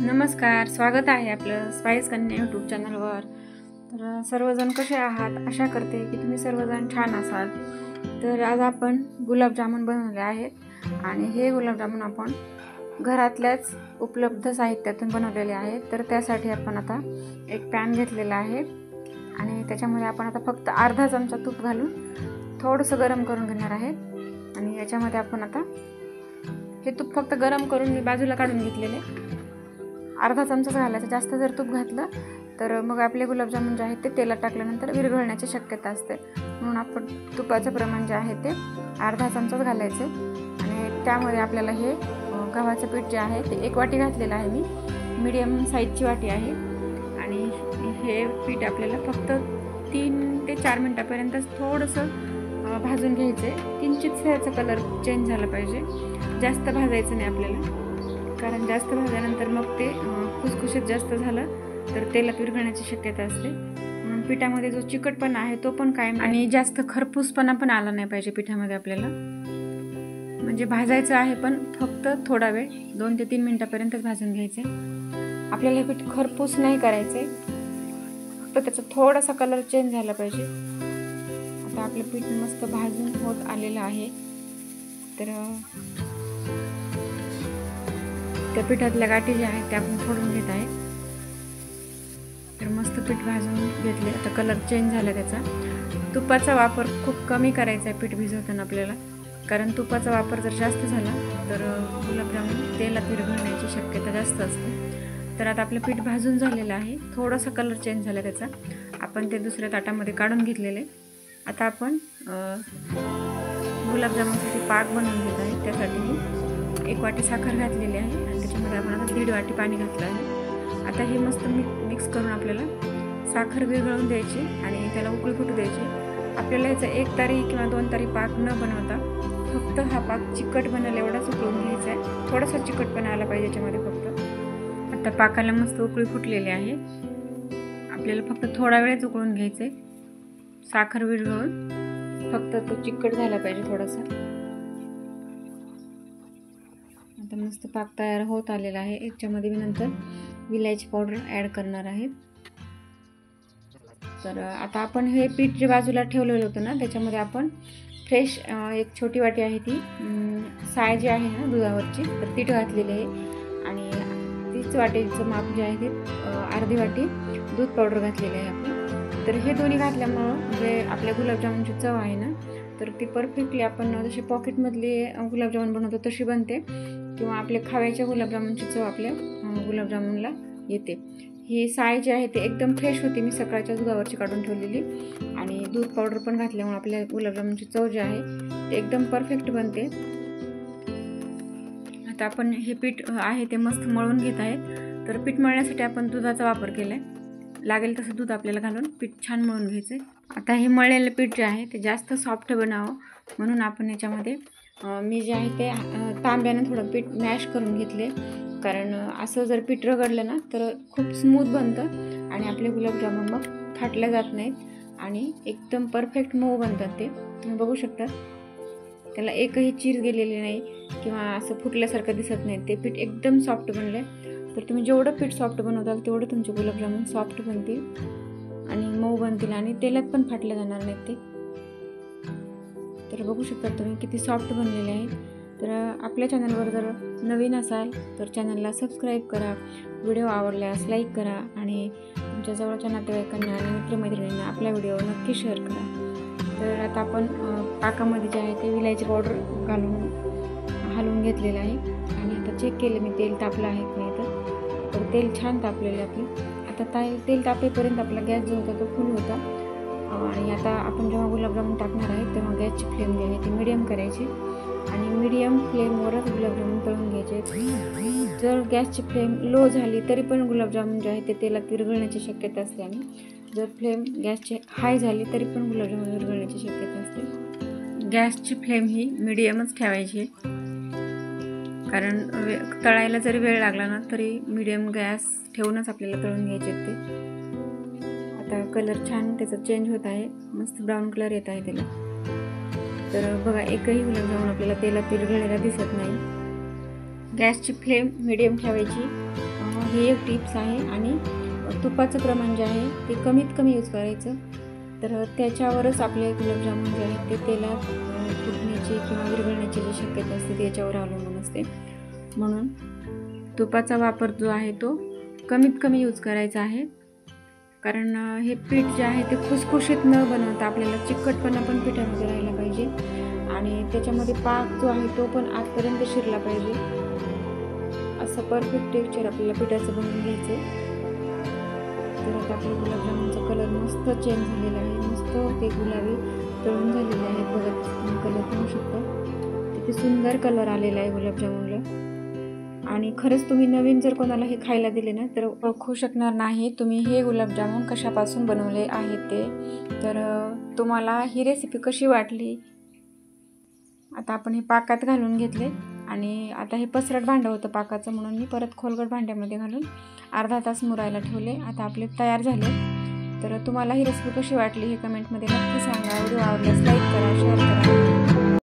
नमस्कार, स्वागत आहे आपलं स्पाइस कन्या यूट्यूब चॅनलवर। तर सर्वजण कसे आहात? आशा करते की तुम्ही सर्वजण छान असाल। तर आज आपण गुलाबजामुन बनवले आहेत आणि हे गुलाबजामुन आपण घरातल्याच उपलब्ध साहित्यातून बनवलेले आहेत। तर त्यासाठी आपण आता एक पॅन घेतलेला आहे आणि त्याच्यामध्ये आपण आता फक्त अर्धा चमचा तूप घालून थोडंसं गरम करून घेणार आहे। आणि याच्यामध्ये आपण आता हे तूप फक्त गरम करून मी बाजूला काढून घेतलेले, अर्धा चमचा घालायचा। जास्त जर तूप घातलं तर मग आपले गुलाबजामुन जे आहेत ते तेलात टाकल्यानंतर विरघळण्याची शक्यता असते, म्हणून आपण तुपाचं प्रमाण जे आहे ते अर्धा चमचाच घालायचे। आणि त्यामध्ये आपल्याला हे गव्हाचं पीठ जे आहे ते 1 वाटी घातलेलं आहे, मी मीडियम साईजची वाटी आहे। आणि हे पीठ आपल्याला फक्त 3 ते 4 मिनिटापर्यंत थोडंसं भाजून घ्यायचे। किंचित याचा कलर चेंज झाला पाहिजे, जास्त भाजायचं नाही आपल्याला, कारण जास्त भाजल्यानंतर मग ते खुसखुशीत जास्त झालं तर तेलात विरघळण्याची शक्यता असते। म्हणून पिठामध्ये जो चिकटपणा आहे तो पण कायम, आणि जास्त खरपूसपणा पण आला नाही पाहिजे पिठामध्ये आपल्याला। म्हणजे भाजायचं आहे पण फक्त थोडा वेळ, 2 ते 3 मिनिटापर्यंतच भाजून घ्यायचे। आपल्याला हे पीठ खरपूस नाही करायचे, फक्त त्याचा थोडासा कलर चेंज झाला पाहिजे। आता आपलं पीठ मस्त भाजून होत आलेलं आहे। तर त्या पिठातल्या गाठी ज्या आहेत त्या आपण फोडून घेत आहे। तर मस्त पीठ भाजून घेतले, आता कलर चेंज झाला त्याचा। तुपाचा वापर खूप कमी करायचा आहे पीठ भिजवताना आपल्याला, कारण तुपाचा वापर जर जास्त झाला तर गुलाबजामुन तेलात विरघळण्याची शक्यता जास्त असते। तर आता आपलं पीठ भाजून झालेलं आहे, थोडासा कलर चेंज झाला त्याचा। आपण ते दुसऱ्या ताटामध्ये काढून घेतलेले। आता आपण गुलाबजामुनसाठी पाक बनवून घेत आहे। त्यासाठी मी 1 वाटी साखर घातलेली आहे आणि त्याच्यामध्ये आपण आता 1.5 वाटी पाणी घातलं आहे। आता हे मस्त मिक्स करून आपल्याला साखर विरघळून द्यायची आणि त्याला उकळी फुटू द्यायची। आपल्याला याचा 1 तारी किंवा 2 तारी पाक न बनवता फक्त हा पाक चिकट बनेल एवढाच उकळून घ्यायचा आहे। थोडासा चिकटपणा आला पाहिजे याच्यामध्ये फक्त। आता पाकाला मस्त उकळी फुटलेली आहे, आपल्याला फक्त थोडा वेळच उकळून घ्यायचे। साखर विरघळून फक्त तो चिकट झाला पाहिजे थोडासा। आता मस्त पाक तयार होत आलेला आहे। याच्यामध्ये मी नंतर विलायची पावडर ॲड करणार आहे। तर आता आपण हे पीठ जे बाजूला ठेवलेलं होतं ना, त्याच्यामध्ये आपण फ्रेश 1 छोटी वाटी आहे ती साय जी आहे ना दुधावरची, तर ती घातलेली आहे। आणि 30 वाटीचं माप जे आहे ते अर्धी वाटी दूध पावडर घातलेली आहे आपण। तर हे दोन्ही घातल्यामुळं जे आपल्या गुलाबजामुनची चव आहे ना, तर ती परफेक्टली आपण जशी पॉकेटमधली गुलाबजामुन बनवतो तशी बनते, किंवा आपल्या खव्याच्या गुलाबजामुनची चव आपल्या गुलाबजामुनला येते। ही साय जी आहे ते एकदम फ्रेश होती, मी सकाळच्या दुधावरची काढून ठेवलेली, आणि दूध पावडर पण घातल्यामुळे आपल्या गुलाबजामुनची चव जी आहे ते एकदम परफेक्ट बनते। आता आपण हे पीठ आहे ते मस्त मळून घेत आहेत। तर पीठ मळण्यासाठी आपण दुधाचा वापर केला आहे, लागेल तसं दूध आपल्याला घालून पीठ छान मळून घ्यायचं आहे। आता हे मळलेलं पीठ जे आहे ते जास्त सॉफ्ट बनावं म्हणून आपण याच्यामध्ये मी जे आहे ते तांब्यानं थोडं पीठ मॅश करून घेतले, कारण असं जर पीठ रगडलं ना तर खूप स्मूथ बनतं आणि आपले गुलाबजामुन मग फाटल्या जात नाहीत आणि एकदम परफेक्ट मऊ बनतात ते। तुम्ही बघू शकता त्याला एकही चीर गेलेली नाही किंवा असं फुटल्यासारखं दिसत नाही, ते पीठ एकदम सॉफ्ट बनले। तर तुम्ही जेवढं पीठ सॉफ्ट बनवताल तेवढं तुमचे गुलाबजामुन सॉफ्ट बनतील आणि मऊ बनतील आणि तेलात पण फाटले जाणार नाहीत ते। तर बघू शकता तुम्ही किती सॉफ्ट बनलेले आहेत। तर आपल्या चॅनलवर जर नवीन असाल तर चॅनलला सबस्क्राईब करा, व्हिडिओ आवडल्यास लाईक करा आणि तुमच्या जवळच्या नातेवाईकांना आणि मित्रमैत्रिणींना आपला व्हिडिओ नक्की शेअर करा। तर आता आपण पाकामध्ये जे आहे ते विलायची पावडर घालून हलवून घेतलेलं आहे आणि आता चेक केलं मी तेल तापलं आहे की नाही, तर तेल छान तापलेलं आहे आपलं। आता तेल तापेपर्यंत आपला गॅस जो होता तो फुल होता। आणि आता आपण जेव्हा गुलाबजामुन टाकणार आहे तेव्हा गॅसची फ्लेम जी आहे ती मीडियम करायची आणि मीडियम फ्लेमवरच गुलाबजामुन तळून घ्यायचे। जर गॅसची फ्लेम लो झाली तरी पण गुलाबजामुन जे आहे ते तेलात विरघळण्याची शक्यता असते, आणि जर फ्लेम गॅसची हाय झाली तरी पण गुलाबजामुन विरघळण्याची शक्यता असते। गॅसची फ्लेम ही मीडियमच ठेवायची, कारण तळायला जरी वेळ लागला ना तरी मीडियम गॅस ठेवूनच आपल्याला तळून घ्यायचे ते। आता कलर छान त्याचा चेंज होत आहे, मस्त ब्राऊन कलर येत आहे त्याला। तर बघा एकही गुलाबजामुन आपल्याला तेलात विरघळलेला दिसत नाही। गॅसची फ्लेम मीडियम ठेवायची, ही एक टिप्स आहे. आणि तुपाचं प्रमाण जे आहे ते कमीत कमी यूज करायचं. तर त्याच्यावरच आपले गुलाबजामुन जे आहेत ते तेलात फुटण्याची किंवा विरघळण्याची जी शक्यता असते त्याच्यावर अवलंबून असते. म्हणून तुपाचा वापर जो आहे तो कमीत कमी यूज करायचा आहे. कारण हे पीठ जे आहे ते खुसखुशीत न बनवता आपल्याला चिकटपणा पण पिठामध्ये राहिला पाहिजे आणि त्याच्यामध्ये पाक जो आहे तो पण आतपर्यंत शिरला पाहिजे. असं परफेक्ट टेक्स्चर आपल्याला पिठाचं बनवून घ्यायचं आहे. तर आता आपल्या गुलाबजामुनचा कलर मस्त चेंज झालेला आहे. मस्त ते गुलाबी तळून झालेले आहेत. बघा तुम्ही कलर पाहू शकता. किती सुंदर कलर आलेला आहे गुलाबजामुनला. आणि खरंच तुम्ही नवीन जर कोणाला हे खायला दिले ना तर ओळखू शकणार नाही तुम्ही हे गुलाबजामुन कशापासून बनवले आहेत ते. तर तुम्हाला ही रेसिपी कशी वाटली. आता आपण हे पाकात घालून घेतले आणि आता हे पसरट भांडं होतं पाकाचं, म्हणून मी परत खोलगट भांड्यामध्ये घालून अर्धा तास मुरायला ठेवले. आता आपले तयार झाले. तर तुम्हाला ही रेसिपी कशी वाटली हे कमेंटमध्ये नक्की सांगा. व्हिडिओ आवडल्यास लाईक करा, शेअर करा.